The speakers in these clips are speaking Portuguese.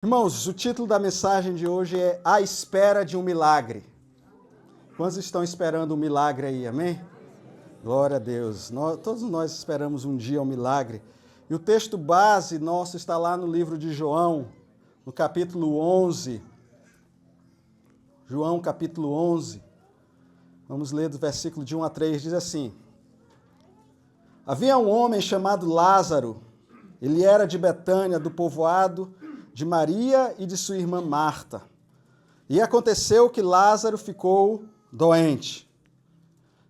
Irmãos, o título da mensagem de hoje é A Espera de um Milagre. Quantos estão esperando um milagre aí, amém? Glória a Deus. Todos nós esperamos um dia um milagre. E o texto base nosso está lá no livro de João, no capítulo 11. João, capítulo 11. Vamos ler do versículo de 1 a 3, diz assim: Havia um homem chamado Lázaro. Ele era de Betânia, do povoado de Maria e de sua irmã Marta. E aconteceu que Lázaro ficou doente.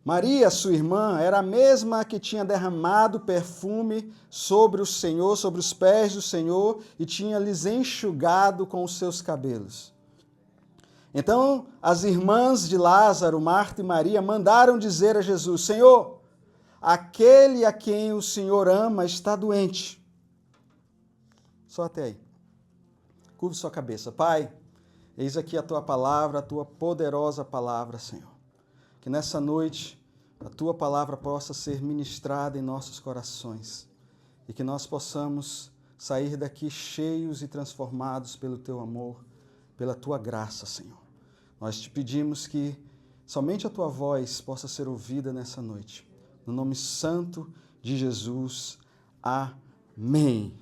Maria, sua irmã, era a mesma que tinha derramado perfume sobre o Senhor, sobre os pés do Senhor, e tinha lhes enxugado com os seus cabelos. Então, as irmãs de Lázaro, Marta e Maria, mandaram dizer a Jesus: Senhor, aquele a quem o Senhor ama está doente. Só até aí. Curve sua cabeça. Pai, eis aqui a Tua palavra, a Tua poderosa palavra, Senhor. Que nessa noite a Tua palavra possa ser ministrada em nossos corações e que nós possamos sair daqui cheios e transformados pelo Teu amor, pela Tua graça, Senhor. Nós te pedimos que somente a Tua voz possa ser ouvida nessa noite. No nome santo de Jesus. Amém.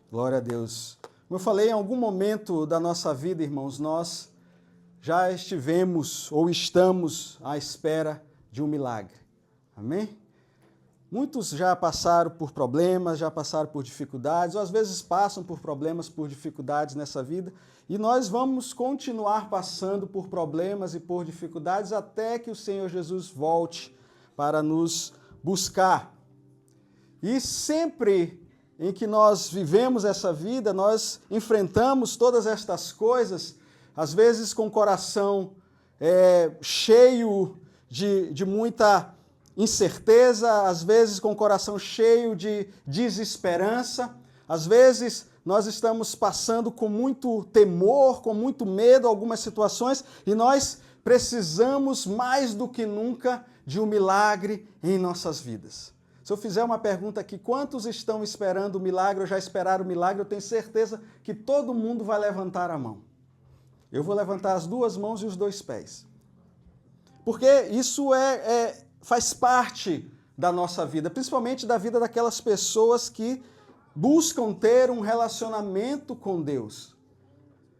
Glória a Deus. Como eu falei, em algum momento da nossa vida, irmãos, nós já estivemos ou estamos à espera de um milagre. Amém? Muitos já passaram por problemas, já passaram por dificuldades, ou às vezes passam por problemas, por dificuldades nessa vida, e nós vamos continuar passando por problemas e por dificuldades até que o Senhor Jesus volte para nos buscar. E sempre em que nós vivemos essa vida, nós enfrentamos todas estas coisas, às vezes com o coração cheio de muita incerteza, às vezes com o coração cheio de desesperança, às vezes nós estamos passando com muito temor, com muito medo algumas situações, e nós precisamos mais do que nunca de um milagre em nossas vidas. Se eu fizer uma pergunta aqui, quantos estão esperando o milagre ou já esperaram o milagre, eu tenho certeza que todo mundo vai levantar a mão. Eu vou levantar as duas mãos e os dois pés. Porque isso faz parte da nossa vida, principalmente da vida daquelas pessoas que buscam ter um relacionamento com Deus,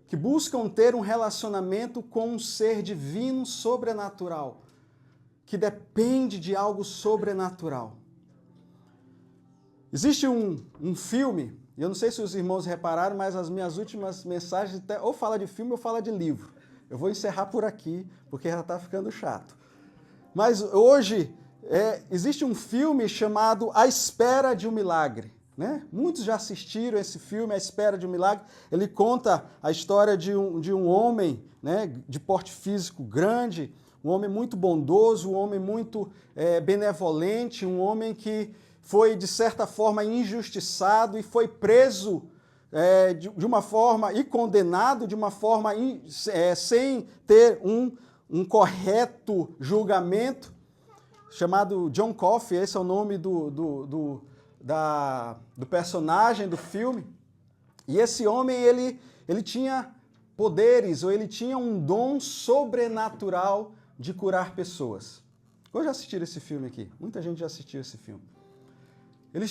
que buscam ter um relacionamento com um ser divino, sobrenatural, que depende de algo sobrenatural. Existe um filme, eu não sei se os irmãos repararam, mas as minhas últimas mensagens ou fala de filme ou fala de livro. Eu vou encerrar por aqui, porque já está ficando chato. Mas hoje existe um filme chamado A Espera de um Milagre. Né? Muitos já assistiram esse filme, A Espera de um Milagre. Ele conta a história de um homem, né, de porte físico grande, um homem muito bondoso, um homem muito benevolente, um homem que foi, de certa forma, injustiçado e foi preso de uma forma e condenado de uma forma sem ter um correto julgamento, chamado John Coffey, esse é o nome do personagem do filme. E esse homem, ele tinha poderes, ou ele tinha um dom sobrenatural de curar pessoas. Eu já assisti esse filme aqui, muita gente já assistiu esse filme. Ele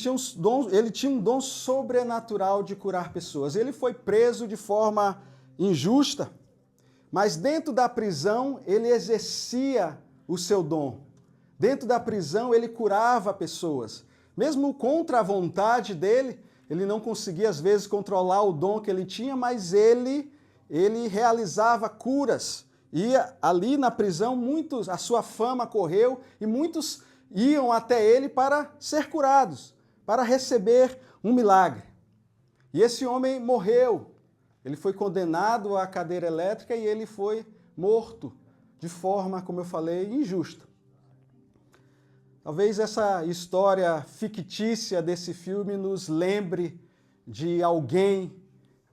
tinha um dom sobrenatural de curar pessoas. Ele foi preso de forma injusta, mas dentro da prisão ele exercia o seu dom. Dentro da prisão ele curava pessoas. Mesmo contra a vontade dele, ele não conseguia às vezes controlar o dom que ele tinha, mas ele realizava curas. E ali na prisão, a sua fama correu e muitos iam até ele para ser curados, para receber um milagre. E esse homem morreu. Ele foi condenado à cadeira elétrica e ele foi morto de forma, como eu falei, injusta. Talvez essa história fictícia desse filme nos lembre de alguém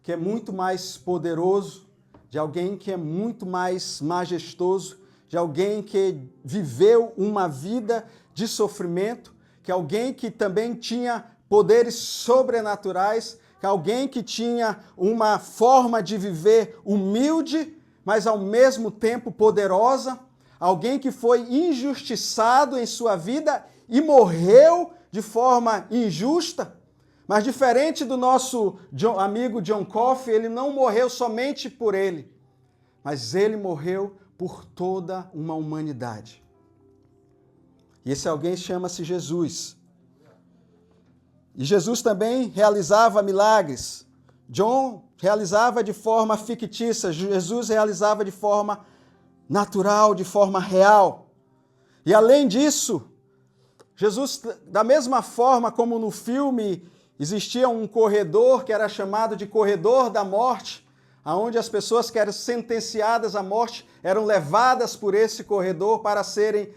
que é muito mais poderoso, de alguém que é muito mais majestoso, de alguém que viveu uma vida de sofrimento, que alguém que também tinha poderes sobrenaturais, alguém que tinha uma forma de viver humilde, mas ao mesmo tempo poderosa, alguém que foi injustiçado em sua vida e morreu de forma injusta. Mas diferente do nosso amigo John Coffey, ele não morreu somente por ele, mas ele morreu por toda uma humanidade. E esse alguém chama-se Jesus. E Jesus também realizava milagres. John realizava de forma fictícia, Jesus realizava de forma natural, de forma real. E além disso, Jesus, da mesma forma como no filme existia um corredor que era chamado de corredor da morte, onde as pessoas que eram sentenciadas à morte eram levadas por esse corredor para serem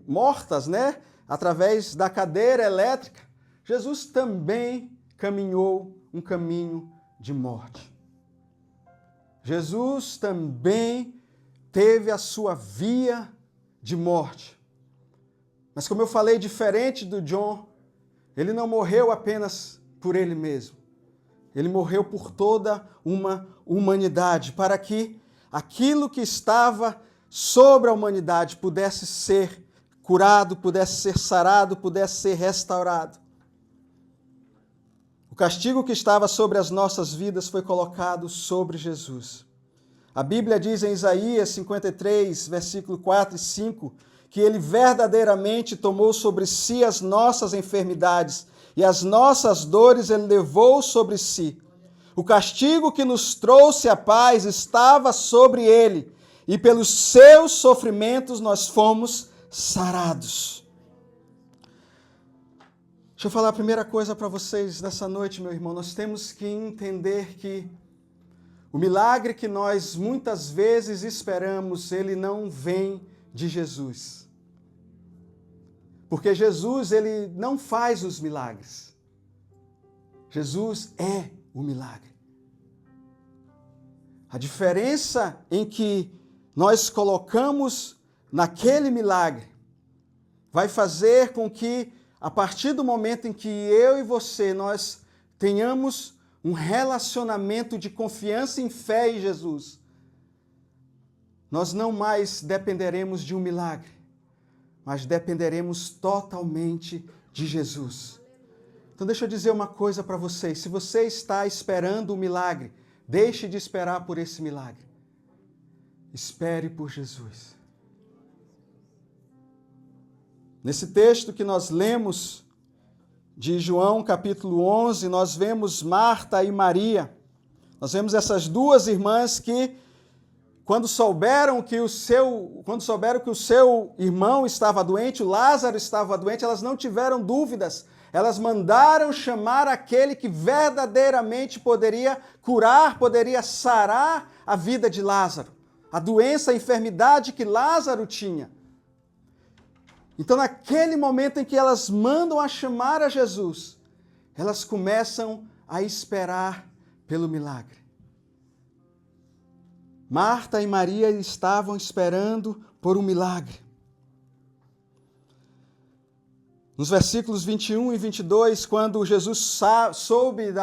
mortas, né? Através da cadeira elétrica. Jesus também caminhou um caminho de morte. Jesus também teve a sua via de morte. Mas como eu falei, diferente do John, ele não morreu apenas por ele mesmo. Ele morreu por toda uma humanidade, para que aquilo que estava sobre a humanidade pudesse ser curado, pudesse ser sarado, pudesse ser restaurado. O castigo que estava sobre as nossas vidas foi colocado sobre Jesus. A Bíblia diz em Isaías 53, versículo 4 e 5, que ele verdadeiramente tomou sobre si as nossas enfermidades e as nossas dores ele levou sobre si. O castigo que nos trouxe a paz estava sobre ele, e pelos seus sofrimentos nós fomos sarados. Deixa eu falar a primeira coisa para vocês nessa noite, meu irmão. Nós temos que entender que o milagre que nós muitas vezes esperamos, ele não vem de Jesus. Porque Jesus, ele não faz os milagres. Jesus é o milagre. A diferença em que nós colocamos naquele milagre vai fazer com que, a partir do momento em que eu e você, nós tenhamos um relacionamento de confiança em fé em Jesus, nós não mais dependeremos de um milagre, mas dependeremos totalmente de Jesus. Então deixa eu dizer uma coisa para vocês. Se você está esperando um milagre, deixe de esperar por esse milagre. Espere por Jesus. Nesse texto que nós lemos de João capítulo 11, nós vemos Marta e Maria. Nós vemos essas duas irmãs que, quando souberam que o seu irmão estava doente, o Lázaro estava doente, elas não tiveram dúvidas. Elas mandaram chamar aquele que verdadeiramente poderia curar, poderia sarar a vida de Lázaro, a doença, a enfermidade que Lázaro tinha. Então, naquele momento em que elas mandam a chamar a Jesus, elas começam a esperar pelo milagre. Marta e Maria estavam esperando por um milagre. Nos versículos 21 e 22, quando Jesus soube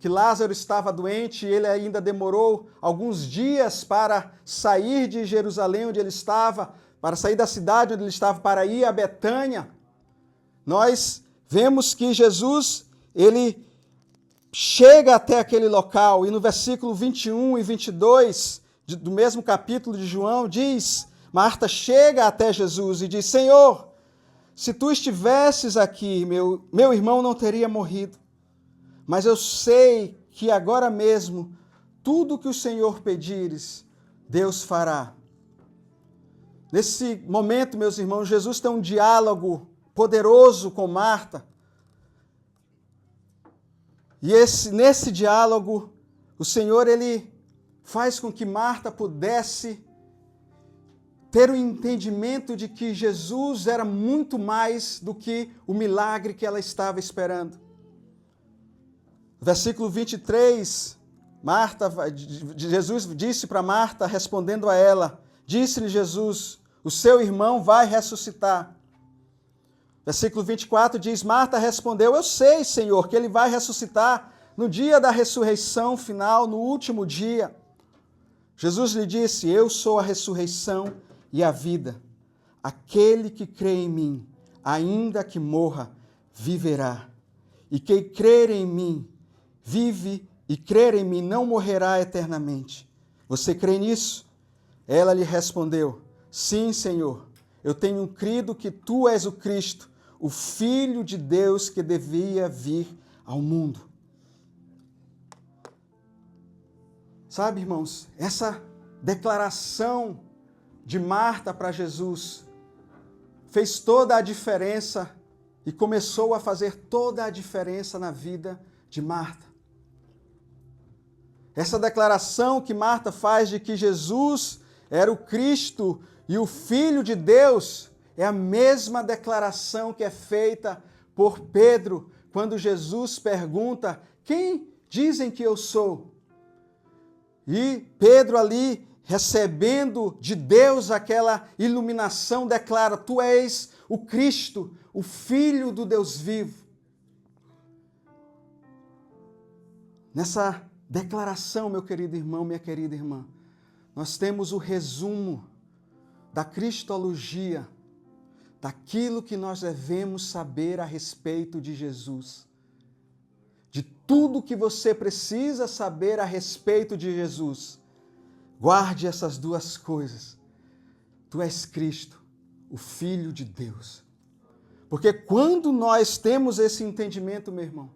que Lázaro estava doente, ele ainda demorou alguns dias para sair de Jerusalém, onde ele estava, para sair da cidade onde ele estava, para ir a Betânia. Nós vemos que Jesus, ele chega até aquele local, e no versículo 21 e 22 do mesmo capítulo de João, diz, Marta chega até Jesus e diz, Senhor, se tu estivesses aqui, meu irmão não teria morrido. Mas eu sei que agora mesmo, tudo que o Senhor pedires, Deus fará. Nesse momento, meus irmãos, Jesus tem um diálogo poderoso com Marta. E nesse diálogo, o Senhor, ele faz com que Marta pudesse ter o entendimento de que Jesus era muito mais do que o milagre que ela estava esperando. Versículo 23, Jesus disse para Marta, respondendo a ela, disse-lhe Jesus, o seu irmão vai ressuscitar. Versículo 24 diz, Marta respondeu, eu sei, Senhor, que ele vai ressuscitar no dia da ressurreição final, no último dia. Jesus lhe disse, eu sou a ressurreição e a vida. Aquele que crê em mim, ainda que morra, viverá. E quem crer em mim, vive e crer em mim não morrerá eternamente. Você crê nisso? Ela lhe respondeu, sim, Senhor, eu tenho crido que tu és o Cristo, o Filho de Deus que devia vir ao mundo. Sabe, irmãos, essa declaração de Marta para Jesus fez toda a diferença e começou a fazer toda a diferença na vida de Marta. Essa declaração que Marta faz de que Jesus era o Cristo e o Filho de Deus é a mesma declaração que é feita por Pedro quando Jesus pergunta, quem dizem que eu sou? E Pedro ali, recebendo de Deus aquela iluminação, declara, tu és o Cristo, o Filho do Deus vivo. Nessa declaração, meu querido irmão, minha querida irmã, nós temos o resumo da cristologia, daquilo que nós devemos saber a respeito de Jesus. De tudo que você precisa saber a respeito de Jesus. Guarde essas duas coisas. Tu és Cristo, o Filho de Deus. Porque quando nós temos esse entendimento, meu irmão,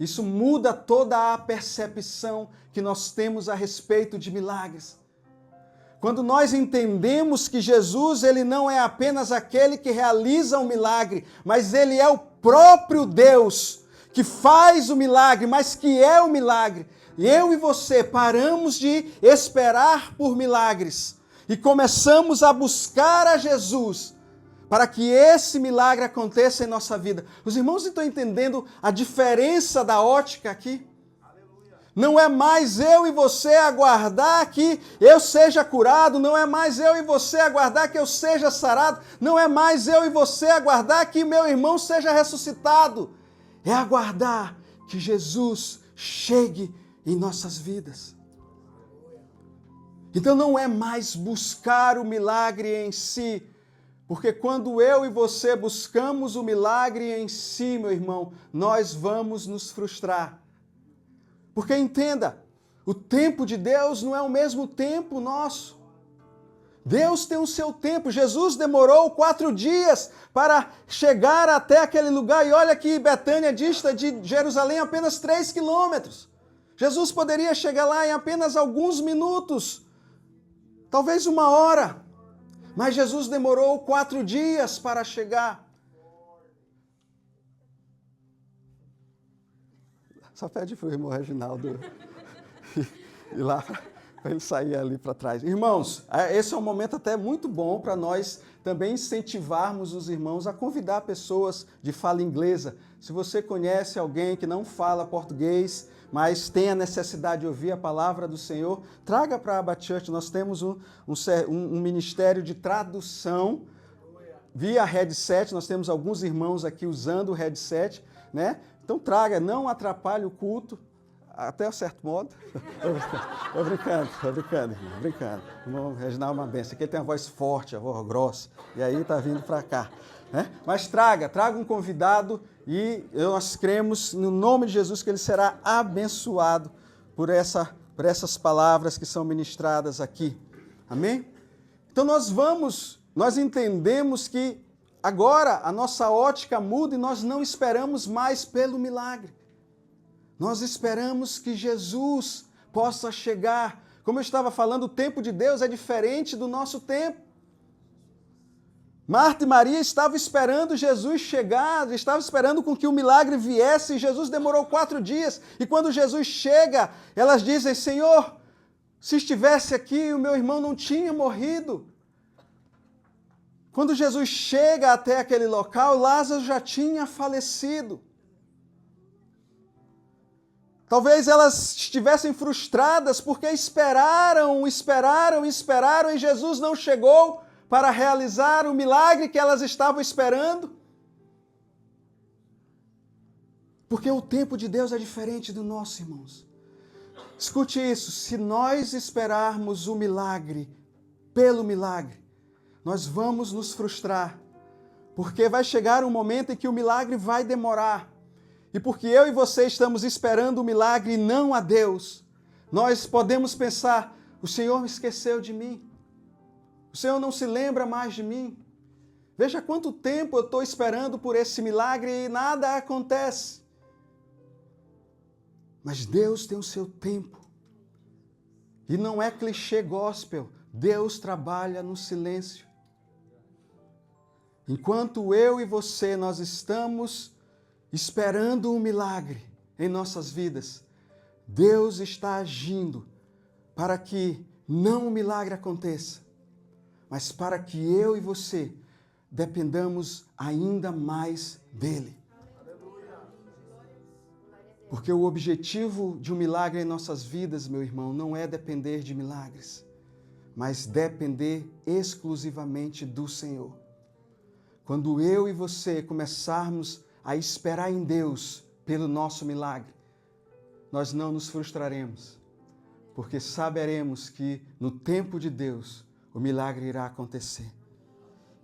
isso muda toda a percepção que nós temos a respeito de milagres. Quando nós entendemos que Jesus, ele não é apenas aquele que realiza um milagre, mas ele é o próprio Deus que faz o milagre, mas que é o milagre. Eu e você paramos de esperar por milagres e começamos a buscar a Jesus para que esse milagre aconteça em nossa vida. Os irmãos estão entendendo a diferença da ótica aqui? Não é mais eu e você aguardar que eu seja curado, não é mais eu e você aguardar que eu seja sarado, não é mais eu e você aguardar que meu irmão seja ressuscitado. É aguardar que Jesus chegue em nossas vidas. Então não é mais buscar o milagre em si, porque quando eu e você buscamos o milagre em si, meu irmão, nós vamos nos frustrar. Porque entenda, o tempo de Deus não é o mesmo tempo nosso. Deus tem o seu tempo. Jesus demorou 4 dias para chegar até aquele lugar. E olha que Betânia dista de Jerusalém apenas 3 quilômetros. Jesus poderia chegar lá em apenas alguns minutos, talvez 1 hora. Mas Jesus demorou 4 dias para chegar. Só pede para o irmão Reginaldo ir lá para ele sair ali para trás. Irmãos, esse é um momento até muito bom para nós também incentivarmos os irmãos a convidar pessoas de fala inglesa. Se você conhece alguém que não fala português, mas tem a necessidade de ouvir a palavra do Senhor, traga para a Abba Church. Nós temos um ministério de tradução via headset. Nós temos alguns irmãos aqui usando o headset, né? Então traga, não atrapalhe o culto, até um certo modo. Estou brincando, irmão, brincando. O irmão Reginaldo é uma benção, aqui ele tem uma voz forte, a voz grossa, e aí está vindo para cá. Né? Mas traga um convidado e nós cremos no nome de Jesus que ele será abençoado por essas palavras que são ministradas aqui. Amém? Então nós entendemos que agora a nossa ótica muda e nós não esperamos mais pelo milagre. Nós esperamos que Jesus possa chegar. Como eu estava falando, o tempo de Deus é diferente do nosso tempo. Marta e Maria estavam esperando Jesus chegar, estavam esperando com que o milagre viesse, e Jesus demorou 4 dias. E quando Jesus chega, elas dizem, Senhor, se estivesse aqui, o meu irmão não tinha morrido. Quando Jesus chega até aquele local, Lázaro já tinha falecido. Talvez elas estivessem frustradas porque esperaram e Jesus não chegou para realizar o milagre que elas estavam esperando. Porque o tempo de Deus é diferente do nosso, irmãos. Escute isso, se nós esperarmos o milagre pelo milagre, nós vamos nos frustrar, porque vai chegar um momento em que o milagre vai demorar. E porque eu e você estamos esperando o milagre e não a Deus, nós podemos pensar, o Senhor me esqueceu de mim. O Senhor não se lembra mais de mim. Veja quanto tempo eu estou esperando por esse milagre e nada acontece. Mas Deus tem o seu tempo. E não é clichê gospel. Deus trabalha no silêncio. Enquanto eu e você, nós estamos esperando um milagre em nossas vidas, Deus está agindo para que não o milagre aconteça, mas para que eu e você dependamos ainda mais dele. Porque o objetivo de um milagre em nossas vidas, meu irmão, não é depender de milagres, mas depender exclusivamente do Senhor. Quando eu e você começarmos a esperar em Deus pelo nosso milagre, nós não nos frustraremos, porque saberemos que no tempo de Deus o milagre irá acontecer.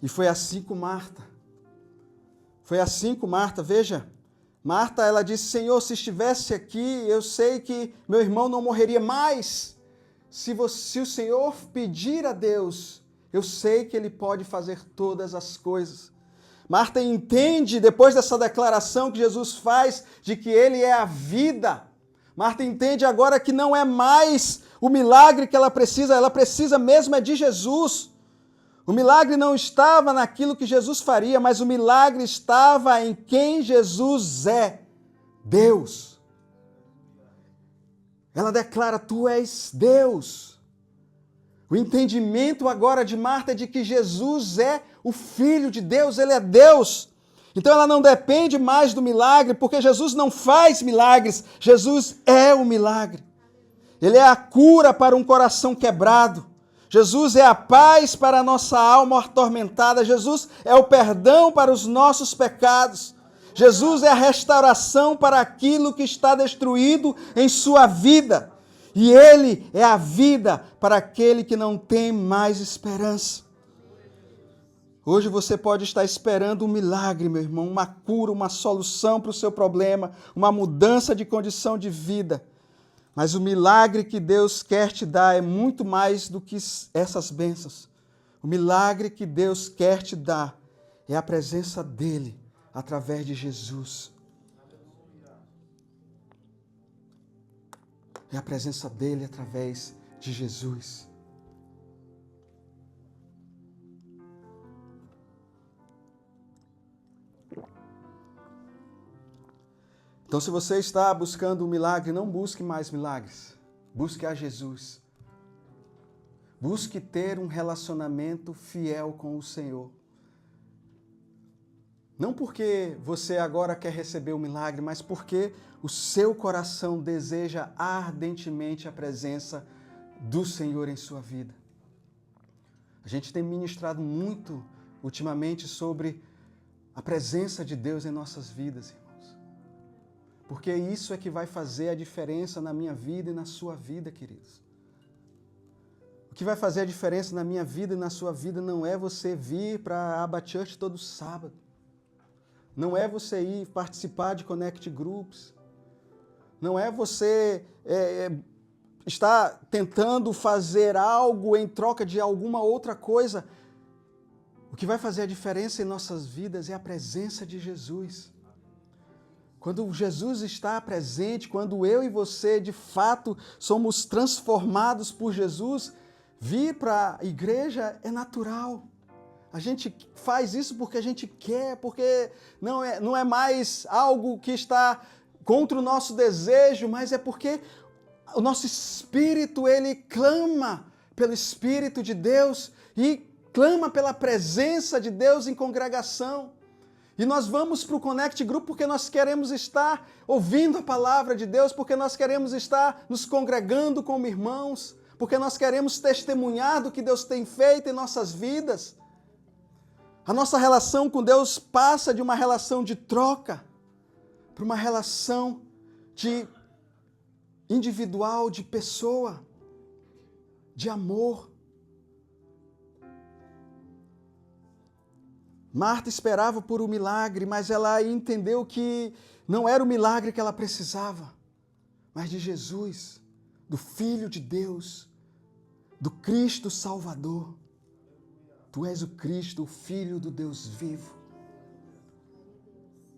E foi assim com Marta. Foi assim com Marta, veja. Marta, ela disse, Senhor, se estivesse aqui, eu sei que meu irmão não morreria mais. Se o Senhor pedir a Deus, eu sei que Ele pode fazer todas as coisas. Marta entende, depois dessa declaração que Jesus faz, de que Ele é a vida. Marta entende agora que não é mais o milagre que ela precisa mesmo é de Jesus. O milagre não estava naquilo que Jesus faria, mas o milagre estava em quem Jesus é, Deus. Ela declara, tu és Deus. O entendimento agora de Marta é de que Jesus é o Filho de Deus, Ele é Deus. Então ela não depende mais do milagre, porque Jesus não faz milagres, Jesus é o milagre. Ele é a cura para um coração quebrado. Jesus é a paz para a nossa alma atormentada. Jesus é o perdão para os nossos pecados. Jesus é a restauração para aquilo que está destruído em sua vida. E Ele é a vida para aquele que não tem mais esperança. Hoje você pode estar esperando um milagre, meu irmão, uma cura, uma solução para o seu problema, uma mudança de condição de vida. Mas o milagre que Deus quer te dar é muito mais do que essas bênçãos. O milagre que Deus quer te dar é a presença dEle através de Jesus. É a presença dEle através de Jesus. Então, se você está buscando um milagre, não busque mais milagres. Busque a Jesus. Busque ter um relacionamento fiel com o Senhor. Não porque você agora quer receber o milagre, mas porque o seu coração deseja ardentemente a presença do Senhor em sua vida. A gente tem ministrado muito ultimamente sobre a presença de Deus em nossas vidas, irmãos. Porque isso é que vai fazer a diferença na minha vida e na sua vida, queridos. O que vai fazer a diferença na minha vida e na sua vida não é você vir para a Abba Church todo sábado. Não é você ir participar de Connect Groups. Não é você estar tentando fazer algo em troca de alguma outra coisa. O que vai fazer a diferença em nossas vidas é a presença de Jesus. Quando Jesus está presente, quando eu e você, de fato, somos transformados por Jesus, vir para a igreja é natural. A gente faz isso porque a gente quer, porque não é mais algo que está contra o nosso desejo, mas é porque o nosso espírito, ele clama pelo Espírito de Deus e clama pela presença de Deus em congregação. E nós vamos para o Connect Group porque nós queremos estar ouvindo a palavra de Deus, porque nós queremos estar nos congregando como irmãos, porque nós queremos testemunhar do que Deus tem feito em nossas vidas. A nossa relação com Deus passa de uma relação de troca. para uma relação de individual, de pessoa, de amor. Marta esperava por um milagre, mas ela entendeu que não era o milagre que ela precisava, mas de Jesus, do Filho de Deus, do Cristo Salvador. Tu és o Cristo, o Filho do Deus vivo.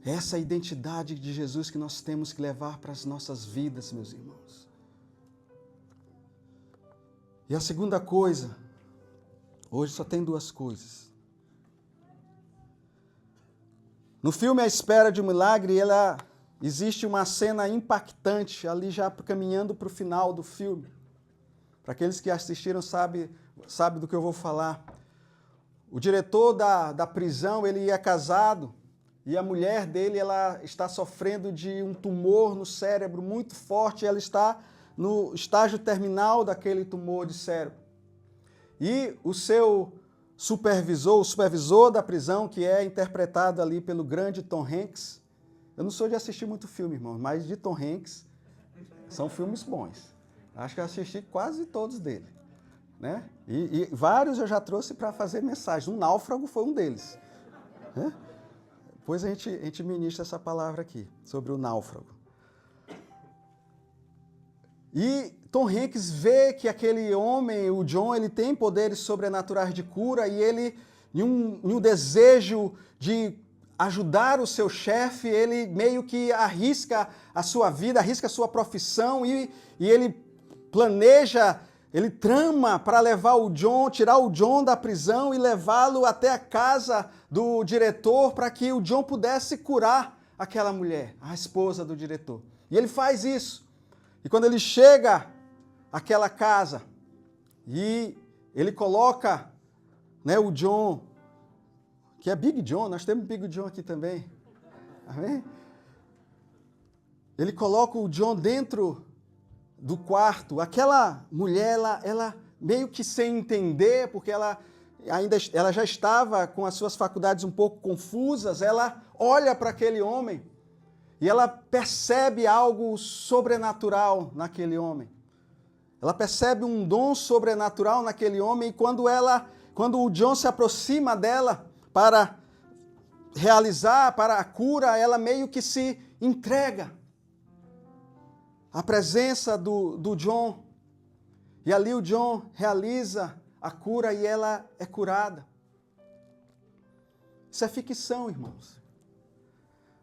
Essa é a identidade de Jesus que nós temos que levar para as nossas vidas, meus irmãos. E a segunda coisa, hoje só tem duas coisas. No filme A Espera de um Milagre, existe uma cena impactante, ali já caminhando para o final do filme. Para aqueles que assistiram, sabe do que eu vou falar. O diretor da prisão, ele é casado, e a mulher dele, ela está sofrendo de um tumor no cérebro muito forte, ela está no estágio terminal daquele tumor de cérebro. E o seu o supervisor da prisão, que é interpretado ali pelo grande Tom Hanks. Eu não sou de assistir muito filme, irmão, mas de Tom Hanks são filmes bons. Acho que eu assisti quase todos dele, né? E vários eu já trouxe para fazer mensagem. Um Náufrago foi um deles, né? Depois a gente ministra essa palavra aqui, sobre o náufrago. E Tom Hanks vê que aquele homem, o John, ele tem poderes sobrenaturais de cura e ele, em um desejo de ajudar o seu chefe, ele meio que arrisca a sua vida, arrisca a sua profissão e ele planeja, ele trama para levar o John, tirar o John da prisão e levá-lo até a casa do diretor para que o John pudesse curar aquela mulher, a esposa do diretor. E ele faz isso. E quando ele chega àquela casa e ele coloca, né, o John, que é Big John, nós temos Big John aqui também. Amém? Ele coloca o John dentro do quarto. Aquela mulher, ela meio que sem entender, porque ela já estava com as suas faculdades um pouco confusas, ela olha para aquele homem e ela percebe algo sobrenatural naquele homem. Ela percebe um dom sobrenatural naquele homem e quando o John se aproxima dela para realizar, para a cura, ela meio que se entrega à presença do John. E ali o John realiza a cura e ela é curada. Isso é ficção, irmãos.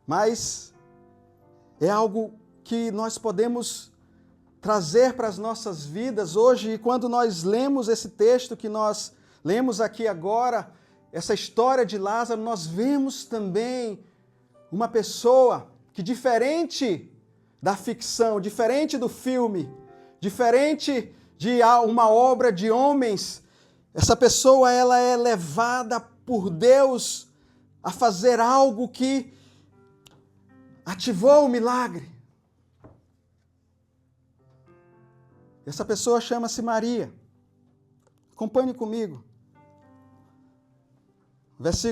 Mas é algo que nós podemos trazer para as nossas vidas hoje. E quando nós lemos esse texto que nós lemos aqui agora, essa história de Lázaro, nós vemos também uma pessoa que, diferente da ficção, diferente do filme, diferente de uma obra de homens, essa pessoa ela é levada por Deus a fazer algo que ativou o milagre. Essa pessoa chama-se Maria. Acompanhe comigo.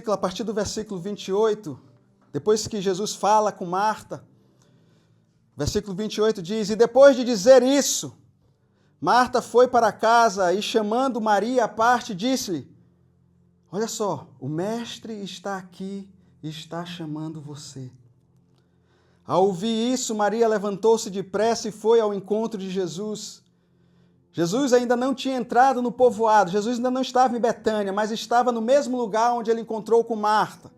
A partir do versículo 28, depois que Jesus fala com Marta, versículo 28 diz: E depois de dizer isso, Marta foi para casa e, chamando Maria à parte, disse-lhe: Olha só, o mestre está aqui e está chamando você. Ao ouvir isso, Maria levantou-se depressa e foi ao encontro de Jesus. Jesus ainda não tinha entrado no povoado, Jesus ainda não estava em Betânia, mas estava no mesmo lugar onde ele encontrou com Marta.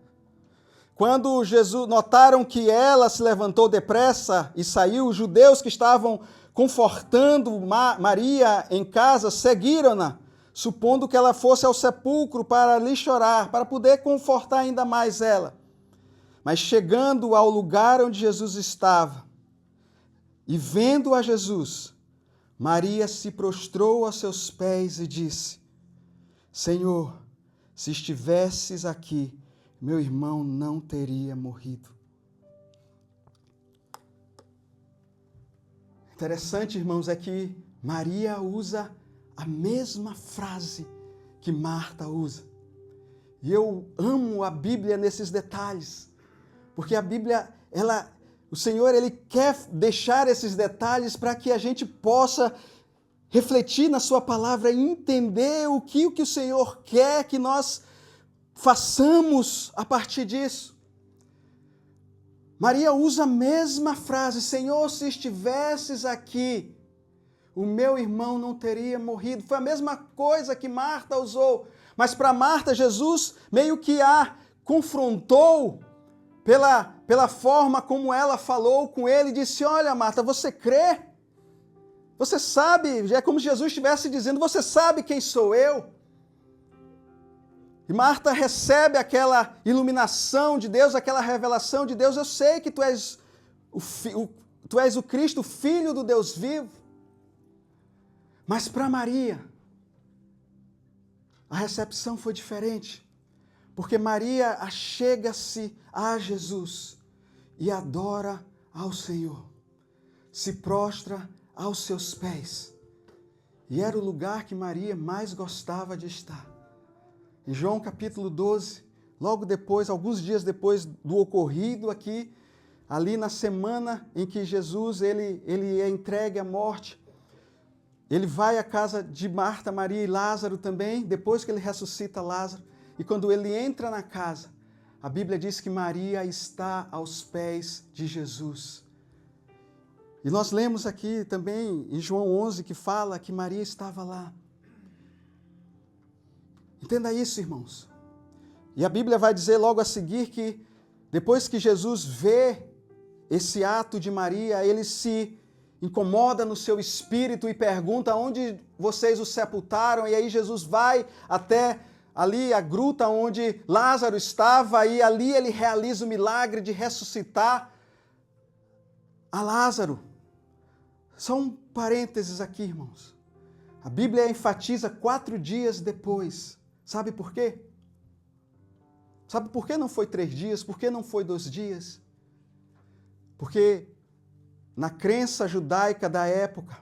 Quando notaram que ela se levantou depressa e saiu, os judeus que estavam confortando Maria em casa seguiram-na, supondo que ela fosse ao sepulcro para ali chorar, para poder confortar ainda mais ela. Mas chegando ao lugar onde Jesus estava e vendo a Jesus, Maria se prostrou a seus pés e disse: Senhor, se estivesses aqui, meu irmão não teria morrido. Interessante, irmãos, é que Maria usa a mesma frase que Marta usa. E eu amo a Bíblia nesses detalhes, porque a Bíblia, ela O Senhor, Ele quer deixar esses detalhes para que a gente possa refletir na sua palavra e entender o que o Senhor quer que nós façamos a partir disso. Maria usa a mesma frase: Senhor, se estivesses aqui, o meu irmão não teria morrido. Foi a mesma coisa que Marta usou. Mas para Marta, Jesus meio que a confrontou pela forma como ela falou com ele e disse: olha, Marta, você crê? Você sabe, é como se Jesus estivesse dizendo: você sabe quem sou eu? E Marta recebe aquela iluminação de Deus, aquela revelação de Deus: eu sei que tu és o Cristo, o Filho do Deus vivo. Mas para Maria, a recepção foi diferente, porque Maria achega-se a Jesus e adora ao Senhor, se prostra aos seus pés. E era o lugar que Maria mais gostava de estar. Em João capítulo 12, logo depois, alguns dias depois do ocorrido aqui, ali na semana em que Jesus ele é entregue à morte, ele vai à casa de Marta, Maria e Lázaro também, depois que ele ressuscita Lázaro. E quando ele entra na casa, a Bíblia diz que Maria está aos pés de Jesus. E nós lemos aqui também em João 11 que fala que Maria estava lá. Entenda isso, irmãos. E a Bíblia vai dizer logo a seguir que depois que Jesus vê esse ato de Maria, ele se incomoda no seu espírito e pergunta: onde vocês o sepultaram? E aí Jesus vai até ali a gruta onde Lázaro estava e ali ele realiza o milagre de ressuscitar a Lázaro. Só um parênteses aqui, irmãos. A Bíblia enfatiza 4 dias depois. Sabe por quê? Sabe por que não foi 3 dias? Por que não foi 2 dias? Porque na crença judaica da época,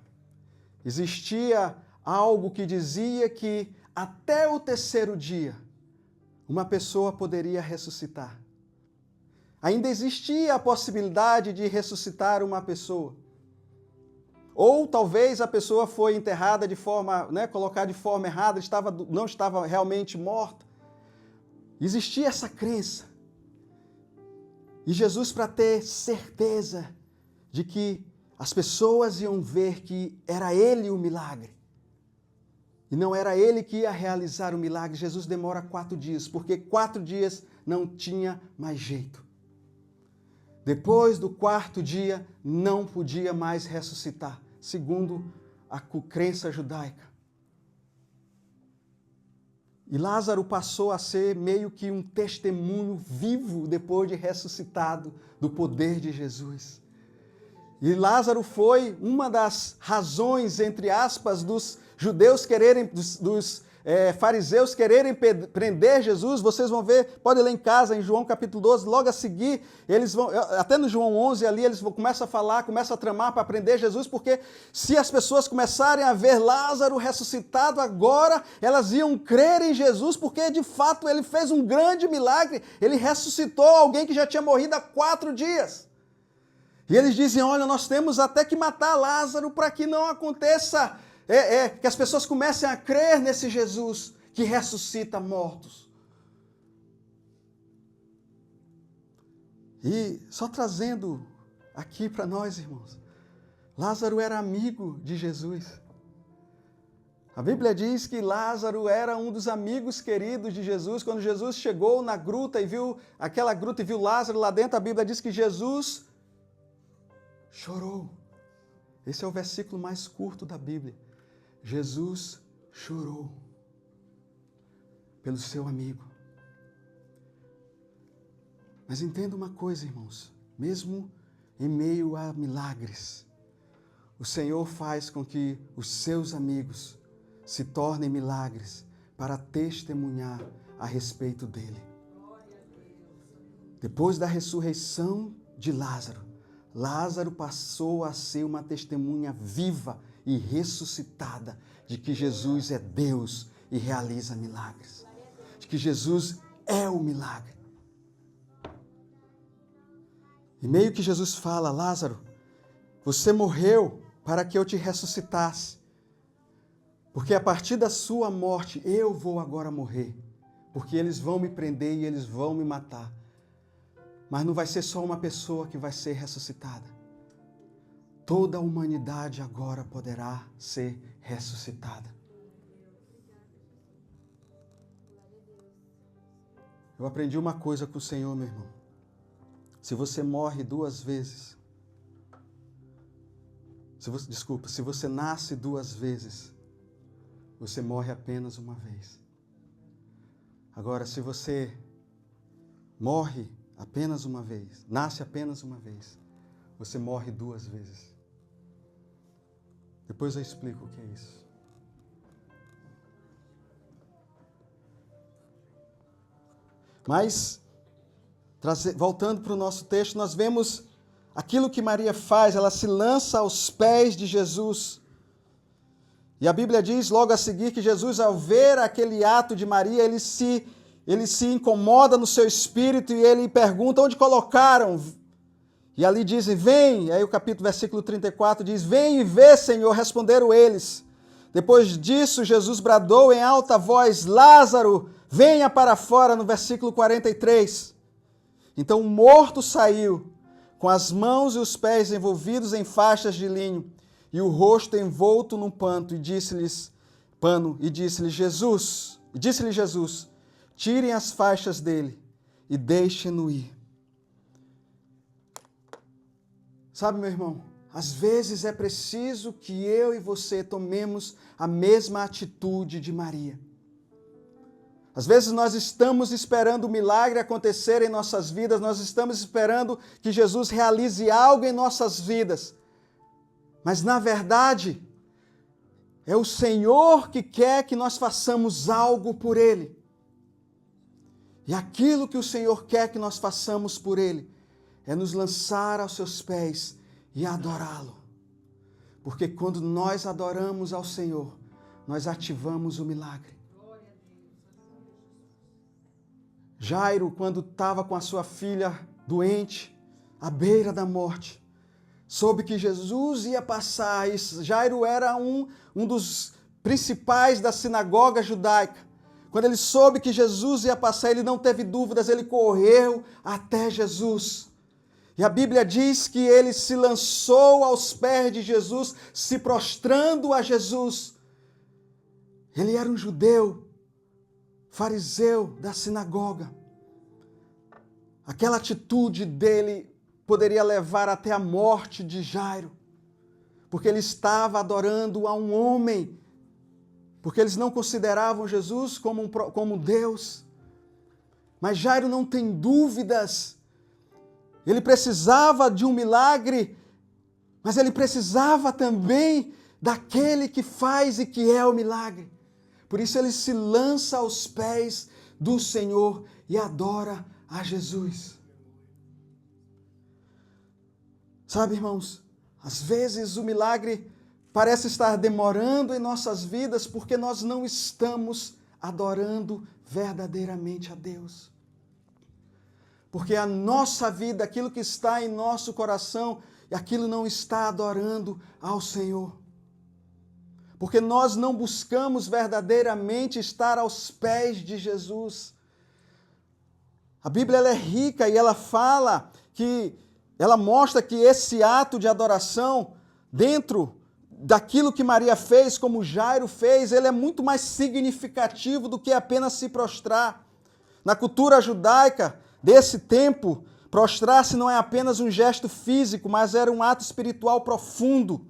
existia algo que dizia que até o 3º dia, uma pessoa poderia ressuscitar. Ainda existia a possibilidade de ressuscitar uma pessoa. Ou talvez a pessoa foi enterrada de forma, colocada de forma errada, não estava realmente morta. Existia essa crença. E Jesus, para ter certeza de que as pessoas iam ver que era Ele o milagre, e não era Ele que ia realizar o milagre, Jesus demora 4 dias, porque 4 dias não tinha mais jeito. Depois do 4º dia, não podia mais ressuscitar, segundo a crença judaica. E Lázaro passou a ser meio que um testemunho vivo, depois de ressuscitado, do poder de Jesus. E Lázaro foi uma das razões, entre aspas, dos judeus quererem, dos fariseus quererem prender Jesus. Vocês vão ver, pode ler em casa, em João capítulo 12, logo a seguir, eles vão, até no João 11 ali, eles começam a falar, começam a tramar para prender Jesus, porque se as pessoas começarem a ver Lázaro ressuscitado agora, elas iam crer em Jesus, porque de fato ele fez um grande milagre, ele ressuscitou alguém que já tinha morrido há 4 dias. E eles dizem: olha, nós temos até que matar Lázaro para que não aconteça, que as pessoas comecem a crer nesse Jesus que ressuscita mortos. E só trazendo aqui para nós, irmãos, Lázaro era amigo de Jesus. A Bíblia diz que Lázaro era um dos amigos queridos de Jesus. Quando Jesus chegou na gruta e viu aquela gruta e viu Lázaro lá dentro, a Bíblia diz que Jesus chorou. Esse é o versículo mais curto da Bíblia. Jesus chorou pelo seu amigo. Mas entenda uma coisa, irmãos, mesmo em meio a milagres, o Senhor faz com que os seus amigos se tornem milagres para testemunhar a respeito dele. Depois da ressurreição de Lázaro, Lázaro passou a ser uma testemunha viva e ressuscitada de que Jesus é Deus e realiza milagres. De que Jesus é o milagre. E meio que Jesus fala, Lázaro, você morreu para que eu te ressuscitasse. Porque a partir da sua morte, eu vou agora morrer. Porque eles vão me prender e eles vão me matar. Mas não vai ser só uma pessoa que vai ser ressuscitada. Toda a humanidade agora poderá ser ressuscitada. Eu aprendi uma coisa com o Senhor, meu irmão. Se você morre 2 vezes, se você nasce 2 vezes, você morre apenas uma vez. Agora, se você morre apenas uma vez, nasce apenas uma vez, você morre 2 vezes. Depois eu explico o que é isso. Mas, voltando para o nosso texto, nós vemos aquilo que Maria faz, ela se lança aos pés de Jesus. E a Bíblia diz logo a seguir que Jesus, ao ver aquele ato de Maria, ele se incomoda no seu espírito e ele pergunta onde colocaram. E ali dizem, vem, aí o versículo 34 diz, vem e vê, Senhor, responderam eles. Depois disso, Jesus bradou em alta voz, Lázaro, venha para fora, no versículo 43. Então o morto saiu, com as mãos e os pés envolvidos em faixas de linho, e o rosto envolto num pano, e disse-lhe Jesus, tirem as faixas dele e deixem-no ir. Sabe, meu irmão, às vezes é preciso que eu e você tomemos a mesma atitude de Maria. Às vezes nós estamos esperando o milagre acontecer em nossas vidas, nós estamos esperando que Jesus realize algo em nossas vidas. Mas, na verdade, é o Senhor que quer que nós façamos algo por Ele. E aquilo que o Senhor quer que nós façamos por Ele é nos lançar aos seus pés e adorá-lo. Porque quando nós adoramos ao Senhor, nós ativamos o milagre. Jairo, quando estava com a sua filha doente, à beira da morte, soube que Jesus ia passar. Jairo era um dos principais da sinagoga judaica. Quando ele soube que Jesus ia passar, ele não teve dúvidas, ele correu até Jesus. E a Bíblia diz que ele se lançou aos pés de Jesus, se prostrando a Jesus. Ele era um judeu, fariseu da sinagoga. Aquela atitude dele poderia levar até a morte de Jairo, porque ele estava adorando a um homem, porque eles não consideravam Jesus como Deus. Mas Jairo não tem dúvidas. Ele precisava de um milagre, mas ele precisava também daquele que faz e que é o milagre. Por isso ele se lança aos pés do Senhor e adora a Jesus. Sabe, irmãos, às vezes o milagre parece estar demorando em nossas vidas porque nós não estamos adorando verdadeiramente a Deus. Porque a nossa vida, aquilo que está em nosso coração, aquilo não está adorando ao Senhor. Porque nós não buscamos verdadeiramente estar aos pés de Jesus. A Bíblia ela é rica e ela mostra que esse ato de adoração, dentro daquilo que Maria fez, como Jairo fez, ele é muito mais significativo do que apenas se prostrar. Na cultura judaica desse tempo, prostrar-se não é apenas um gesto físico, mas era um ato espiritual profundo.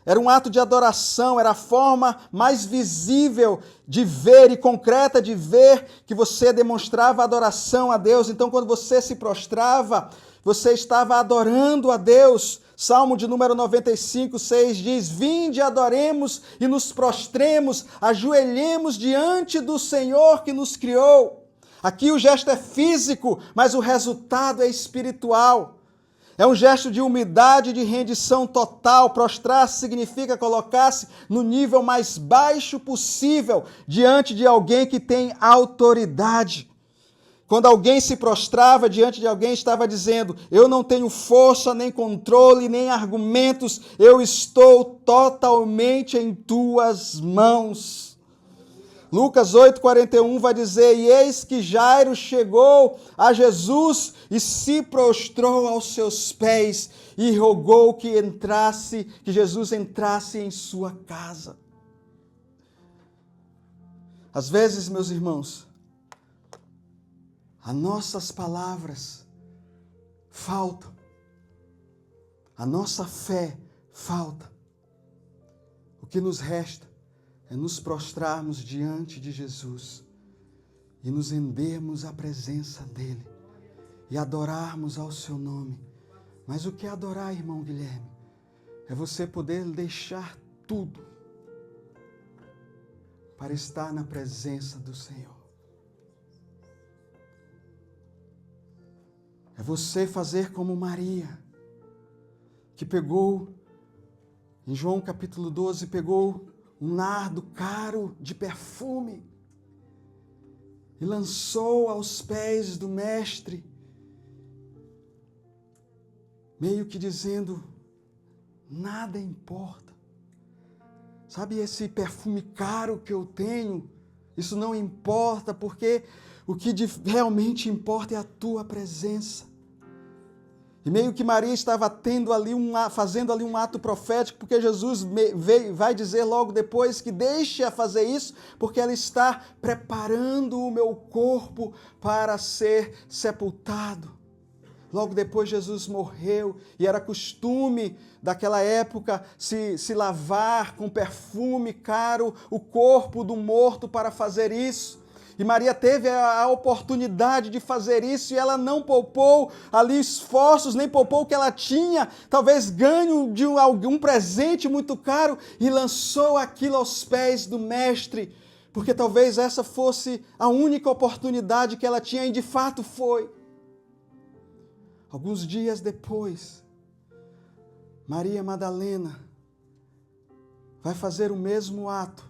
Era um ato de adoração, era a forma mais visível de ver e concreta de ver que você demonstrava adoração a Deus. Então, quando você se prostrava, você estava adorando a Deus. Salmo de número 95, 6 diz, vinde, adoremos e nos prostremos, ajoelhemos diante do Senhor que nos criou. Aqui o gesto é físico, mas o resultado é espiritual. É um gesto de humildade e de rendição total. Prostrar-se significa colocar-se no nível mais baixo possível diante de alguém que tem autoridade. Quando alguém se prostrava diante de alguém, estava dizendo: eu não tenho força, nem controle, nem argumentos, eu estou totalmente em tuas mãos. Lucas 8,41 vai dizer: e eis que Jairo chegou a Jesus e se prostrou aos seus pés e rogou que Jesus entrasse em sua casa. Às vezes, meus irmãos, as nossas palavras faltam, a nossa fé falta. O que nos resta é nos prostrarmos diante de Jesus e nos rendermos à presença dEle e adorarmos ao seu nome. Mas o que é adorar, irmão Guilherme? É você poder deixar tudo para estar na presença do Senhor. É você fazer como Maria, que pegou, em João capítulo 12, pegou um nardo caro de perfume e lançou aos pés do Mestre, meio que dizendo: nada importa. Sabe, esse perfume caro que eu tenho, isso não importa, porque o que realmente importa é a tua presença. E meio que Maria estava fazendo ali um ato profético, porque Jesus vai dizer logo depois que deixe-a fazer isso, porque ela está preparando o meu corpo para ser sepultado. Logo depois Jesus morreu e era costume daquela época se lavar com perfume caro o corpo do morto para fazer isso. E Maria teve a oportunidade de fazer isso e ela não poupou ali esforços, nem poupou o que ela tinha, talvez ganho de algum presente muito caro, e lançou aquilo aos pés do Mestre, porque talvez essa fosse a única oportunidade que ela tinha, e de fato foi. Alguns dias depois, Maria Madalena vai fazer o mesmo ato.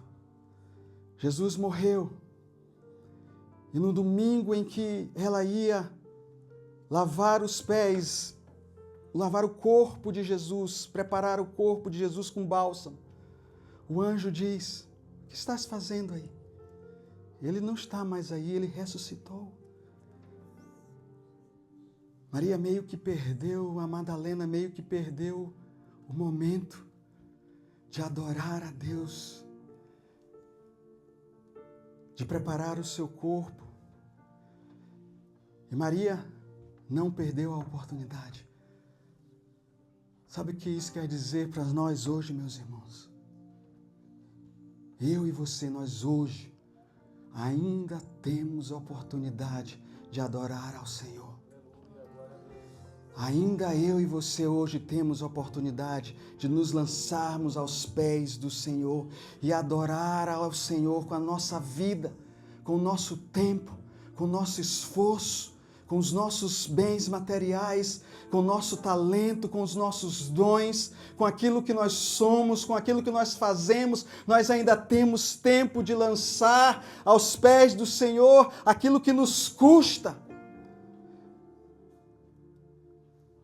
Jesus morreu. E no domingo em que ela ia lavar os pés, lavar o corpo de Jesus, preparar o corpo de Jesus com bálsamo, o anjo diz: o que estás fazendo aí? Ele não está mais aí, ele ressuscitou. Maria meio que perdeu, a Madalena meio que perdeu o momento de adorar a Deus, de preparar o seu corpo. E Maria não perdeu a oportunidade. Sabe o que isso quer dizer para nós hoje, meus irmãos? Eu e você, nós hoje ainda temos a oportunidade de adorar ao Senhor. Ainda eu e você hoje temos a oportunidade de nos lançarmos aos pés do Senhor e adorar ao Senhor com a nossa vida, com o nosso tempo, com o nosso esforço, com os nossos bens materiais, com o nosso talento, com os nossos dons, com aquilo que nós somos, com aquilo que nós fazemos. Nós ainda temos tempo de lançar aos pés do Senhor aquilo que nos custa,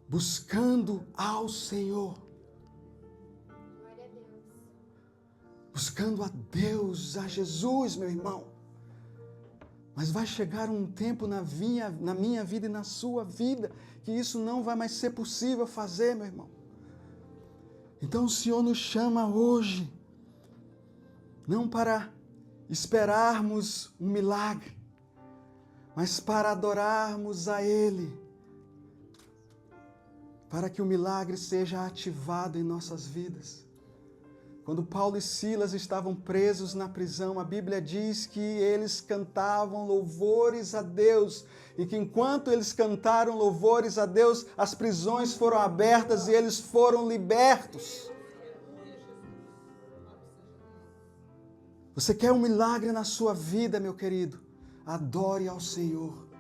buscando ao Senhor, buscando a Deus, a Jesus, meu irmão. Mas vai chegar um tempo na minha vida e na sua vida que isso não vai mais ser possível fazer, meu irmão. Então o Senhor nos chama hoje, não para esperarmos um milagre, mas para adorarmos a Ele, para que o milagre seja ativado em nossas vidas. Quando Paulo e Silas estavam presos na prisão, a Bíblia diz que eles cantavam louvores a Deus, e que enquanto eles cantaram louvores a Deus, as prisões foram abertas e eles foram libertos. Você quer um milagre na sua vida, meu querido? Adore ao Senhor.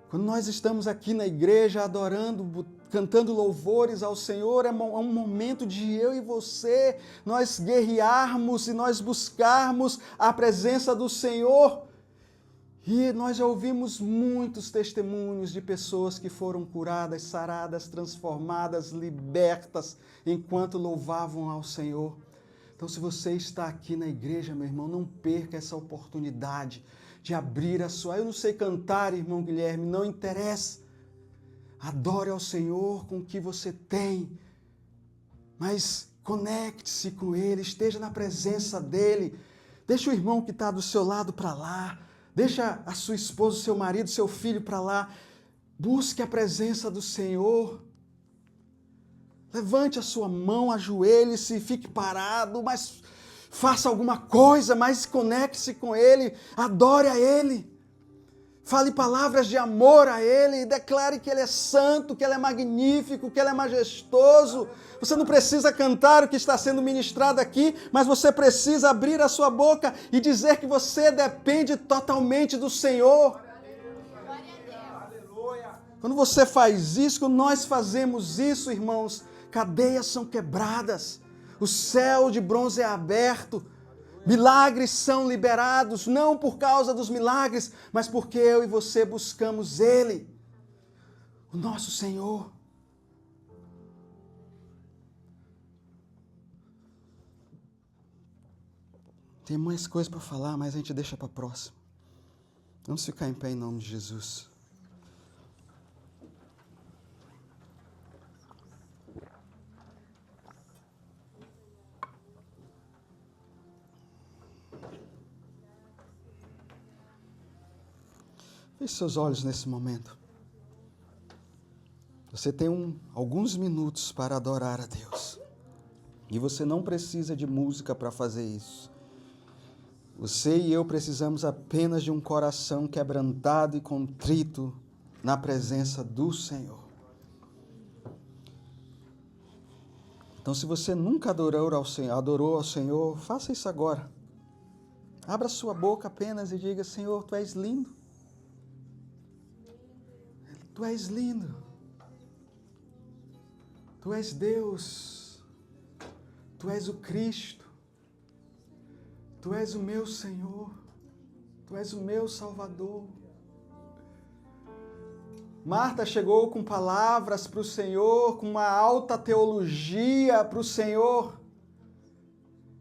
Quando nós estamos aqui na igreja adorando, cantando louvores ao Senhor, é um momento de eu e você, nós guerrearmos e nós buscarmos a presença do Senhor. E nós já ouvimos muitos testemunhos de pessoas que foram curadas, saradas, transformadas, libertas, enquanto louvavam ao Senhor. Então, se você está aqui na igreja, meu irmão, não perca essa oportunidade de abrir a sua... Eu não sei cantar, irmão Guilherme, não interessa. Adore ao Senhor com o que você tem, mas conecte-se com Ele, esteja na presença dEle. Deixa o irmão que está do seu lado para lá, deixa a sua esposa, o seu marido, seu filho para lá. Busque a presença do Senhor. Levante a sua mão, ajoelhe-se, fique parado, mas faça alguma coisa, mas conecte-se com Ele, adore a Ele. Fale palavras de amor a Ele, declare que Ele é santo, que Ele é magnífico, que Ele é majestoso. Você não precisa cantar o que está sendo ministrado aqui, mas você precisa abrir a sua boca e dizer que você depende totalmente do Senhor. Quando você faz isso, quando nós fazemos isso, irmãos, cadeias são quebradas, o céu de bronze é aberto, milagres são liberados, não por causa dos milagres, mas porque eu e você buscamos Ele, o nosso Senhor. Tem mais coisas para falar, mas a gente deixa para a próxima. Vamos ficar em pé em nome de Jesus. Feche seus olhos nesse momento. Você tem alguns minutos para adorar a Deus. E você não precisa de música para fazer isso. Você e eu precisamos apenas de um coração quebrantado e contrito na presença do Senhor. Então, se você nunca adorou ao Senhor, faça isso agora. Abra sua boca apenas e diga: Senhor, Tu és lindo. Tu és lindo. Tu és Deus. Tu és o Cristo. Tu és o meu Senhor. Tu és o meu Salvador. Marta chegou com palavras para o Senhor, com uma alta teologia para o Senhor,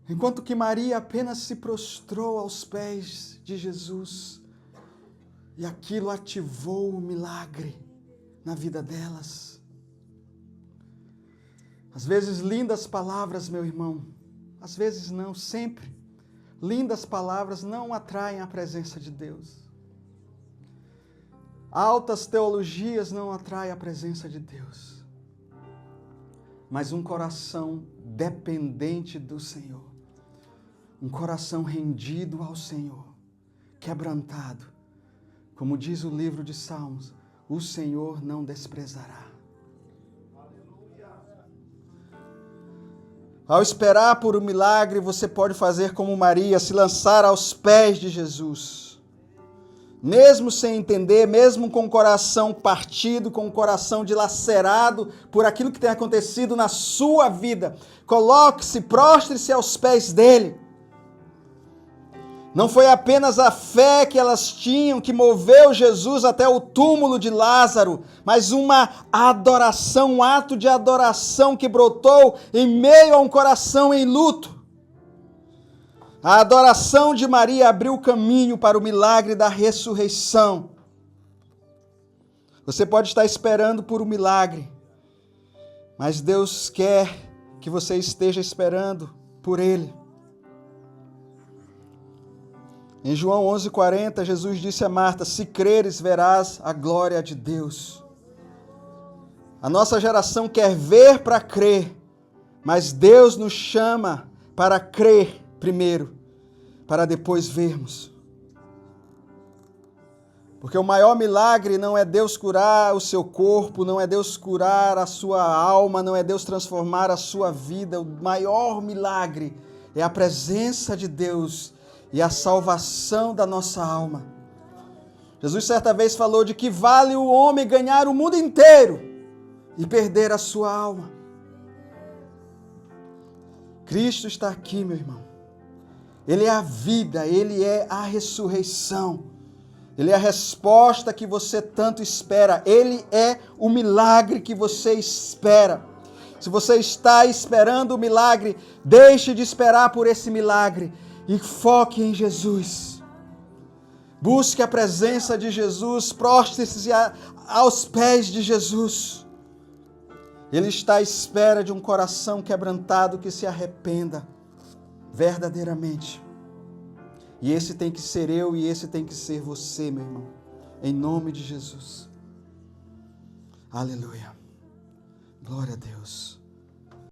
enquanto que Maria apenas se prostrou aos pés de Jesus. E aquilo ativou o milagre na vida delas. Às vezes lindas palavras, meu irmão, às vezes não, sempre. Lindas palavras não atraem a presença de Deus. Altas teologias não atraem a presença de Deus. Mas um coração dependente do Senhor, um coração rendido ao Senhor, quebrantado, como diz o livro de Salmos, o Senhor não desprezará. Ao esperar por um milagre, você pode fazer como Maria, se lançar aos pés de Jesus. Mesmo sem entender, mesmo com o coração partido, com o coração dilacerado por aquilo que tem acontecido na sua vida, coloque-se, prostre-se aos pés dele. Não foi apenas a fé que elas tinham que moveu Jesus até o túmulo de Lázaro, mas uma adoração, um ato de adoração que brotou em meio a um coração em luto. A adoração de Maria abriu o caminho para o milagre da ressurreição. Você pode estar esperando por um milagre, mas Deus quer que você esteja esperando por Ele. Em João 11:40, Jesus disse a Marta: se creres, verás a glória de Deus. A nossa geração quer ver para crer, mas Deus nos chama para crer primeiro, para depois vermos. Porque o maior milagre não é Deus curar o seu corpo, não é Deus curar a sua alma, não é Deus transformar a sua vida. O maior milagre é a presença de Deus e a salvação da nossa alma. Jesus certa vez falou de que vale o homem ganhar o mundo inteiro e perder a sua alma. Cristo está aqui, meu irmão. Ele é a vida, Ele é a ressurreição. Ele é a resposta que você tanto espera. Ele é o milagre que você espera. Se você está esperando o milagre, deixe de esperar por esse milagre e foque em Jesus. Busque a presença de Jesus, prostre-se aos pés de Jesus. Ele está à espera de um coração quebrantado que se arrependa verdadeiramente. E esse tem que ser eu e esse tem que ser você, meu irmão. Em nome de Jesus. Aleluia. Glória a Deus.